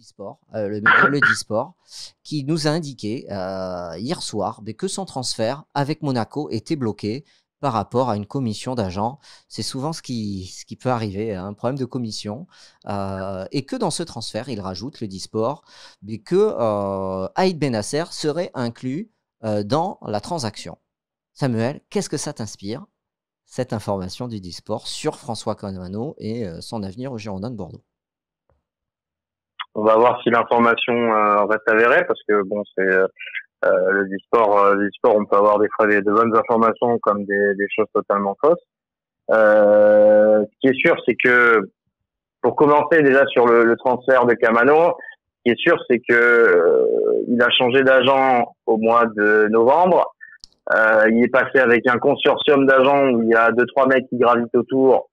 Disport, le média Le Disport, qui nous a indiqué hier soir que son transfert avec Monaco était bloqué par rapport à une commission d'agents. C'est souvent ce qui peut arriver, un problème de commission. Et que dans ce transfert, il rajoute, Le Disport, que Aïd Benasser serait inclus dans la transaction. Samuel, qu'est-ce que ça t'inspire, cette information du Disport sur François Camano et son avenir au Girondins de Bordeaux? On va voir si l'information reste avérée, parce que bon, c'est le Disport, on peut avoir des fois de bonnes informations comme des choses totalement fausses. Ce qui est sûr, c'est que pour commencer déjà sur le transfert de Camano, ce qui est sûr, c'est que il a changé d'agent au mois de novembre. Il est passé avec un consortium d'agents où il y a 2-3 mecs qui gravitent autour.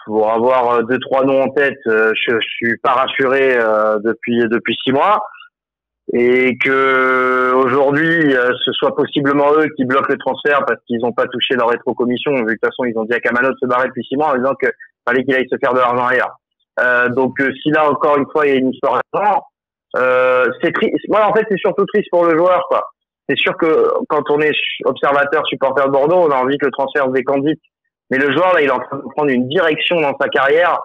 Pour avoir 2-3 noms en tête, je suis pas rassuré depuis 6 mois, et que aujourd'hui ce soit possiblement eux qui bloquent le transfert parce qu'ils n'ont pas touché leur rétrocommission, vu que de toute façon ils ont dit à Camano de se barrer depuis 6 mois en disant que fallait qu'il aille se faire de l'argent ailleurs. Donc si là encore une fois il y a une histoire d'argent, c'est triste. Moi en fait c'est surtout triste pour le joueur, quoi. C'est sûr que quand on est observateur, supporter de Bordeaux, on a envie que le transfert se décante vite. Mais le joueur, là, il est en train de prendre une direction dans sa carrière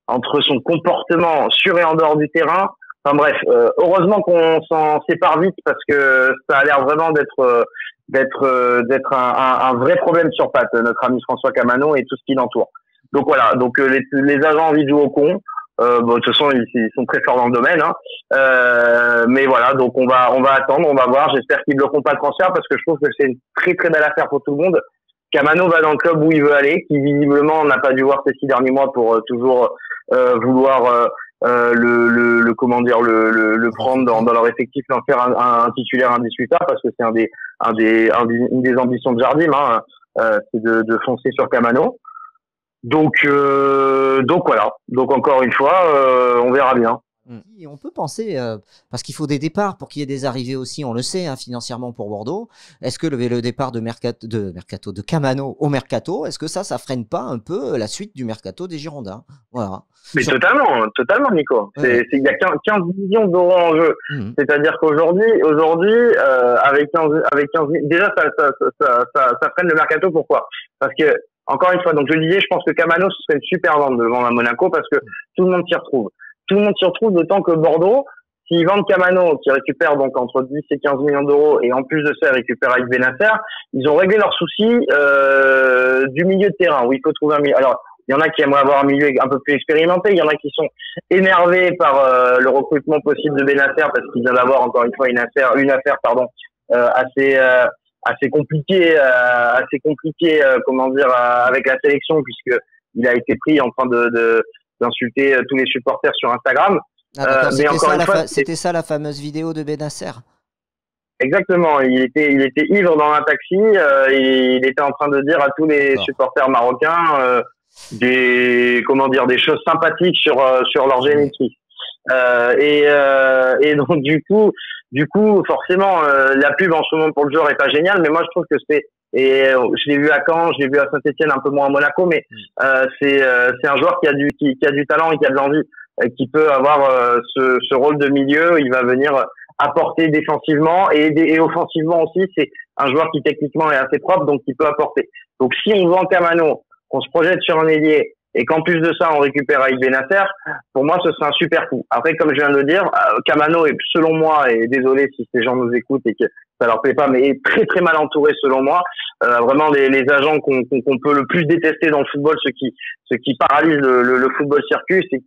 entre son comportement sur et en dehors du terrain. Enfin bref, heureusement qu'on s'en sépare vite, parce que ça a l'air vraiment d'être un vrai problème sur pattes, notre ami François Camano et tout ce qui l'entoure. Donc voilà, donc les agents ont envie de jouer au con. Bon, de toute façon, ils sont très forts dans le domaine, hein. Mais voilà, donc on va attendre, on va voir. J'espère qu'ils bloqueront pas le transfert, parce que je trouve que c'est une très très belle affaire pour tout le monde. Camano va dans le club où il veut aller, qui visiblement n'a pas dû voir ces 6 derniers mois pour toujours vouloir le prendre dans leur effectif, en faire un titulaire indiscutable, parce que c'est une des ambitions de Jardim, hein, c'est de foncer sur Camano. Donc voilà. Donc encore une fois, on verra bien. Et on peut penser, parce qu'il faut des départs pour qu'il y ait des arrivées aussi, on le sait, hein, financièrement pour Bordeaux. Est-ce que le départ de Camano au Mercato, est-ce que ça freine pas un peu la suite du Mercato des Girondins? Voilà. Mais totalement, Nico. Ouais. Il y a 15 millions d'euros en jeu. C'est-à-dire qu'aujourd'hui, avec 15 déjà, ça freine le Mercato. Pourquoi? Parce que, encore une fois, donc je le disais, je pense que Camano, ce serait une super vente devant la Monaco, parce que tout le monde s'y retrouve. Tout le monde s'y retrouve, d'autant que Bordeaux, s'ils vendent Camano, qui récupère donc entre 10 et 15 millions d'euros, et en plus de ça, ils récupèrent Aïd Benasser, ils ont réglé leurs soucis du milieu de terrain, où il faut trouver un milieu. Alors, il y en a qui aimeraient avoir un milieu un peu plus expérimenté, il y en a qui sont énervés par le recrutement possible de Benasser, parce qu'il vient d'avoir encore une fois une affaire assez compliquée, comment dire, avec la sélection, puisque il a été pris en train d'insulter tous les supporters sur Instagram. C'était ça la fameuse vidéo de Benasser. Exactement, il était ivre dans un taxi, il était en train de dire à tous les supporters marocains des choses sympathiques sur leur génétique. Et donc du coup forcément la pub en ce moment pour le joueur est pas géniale, mais moi je trouve que je l'ai vu à Caen, je l'ai vu à Saint-Etienne, un peu moins à Monaco, mais c'est un joueur qui a du talent et qui a de l'envie, qui peut avoir ce rôle de milieu. Il va venir apporter défensivement et offensivement aussi. C'est un joueur qui techniquement est assez propre, donc qui peut apporter. Donc si on vend Camano, qu'on se projette sur un ailier, et qu'en plus de ça on récupère Aïd Benasser, pour moi ce serait un super coup. Après, comme je viens de le dire, Camano est, selon moi, et désolé si ces gens nous écoutent et que ça leur plaît pas, mais est très très mal entouré selon moi. Vraiment les agents qu'on peut le plus détester dans le football, ceux qui paralysent le football circus et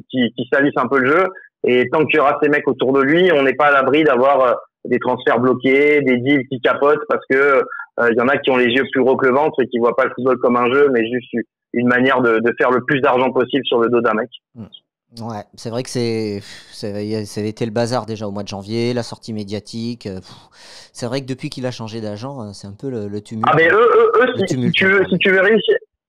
qui salissent un peu le jeu. Et tant qu'il y aura ces mecs autour de lui, on n'est pas à l'abri d'avoir des transferts bloqués, des deals qui capotent, parce que il y en a qui ont les yeux plus gros que le ventre et qui voient pas le football comme un jeu, mais juste une manière de faire le plus d'argent possible sur le dos d'un mec. Ouais, c'est vrai que ça avait été le bazar déjà au mois de janvier, la sortie médiatique. C'est vrai que depuis qu'il a changé d'agent, c'est un peu le tumulte. Ah mais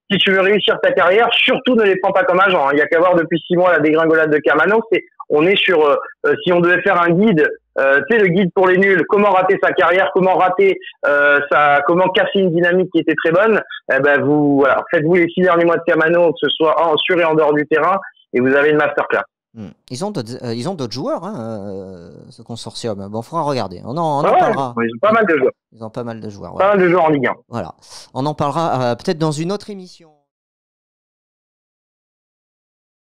si tu veux réussir ta carrière, surtout ne les prends pas comme agent. Il y a qu'à voir depuis 6 mois la dégringolade de Camano. On est sur si on devait faire un guide, le guide pour les nuls, comment rater sa carrière, comment comment casser une dynamique qui était très bonne. Faites-vous les 6 derniers mois de Camano, que ce soit sur et en dehors du terrain, et vous avez une masterclass. Ils ont d'autres joueurs, hein, ce consortium. Bon, faudra regarder. On en Ouais, parlera. ils ont pas mal de joueurs. Ils ont pas mal de joueurs. Pas Voilà. mal de joueurs en Ligue 1. Voilà. On en parlera peut-être dans une autre émission.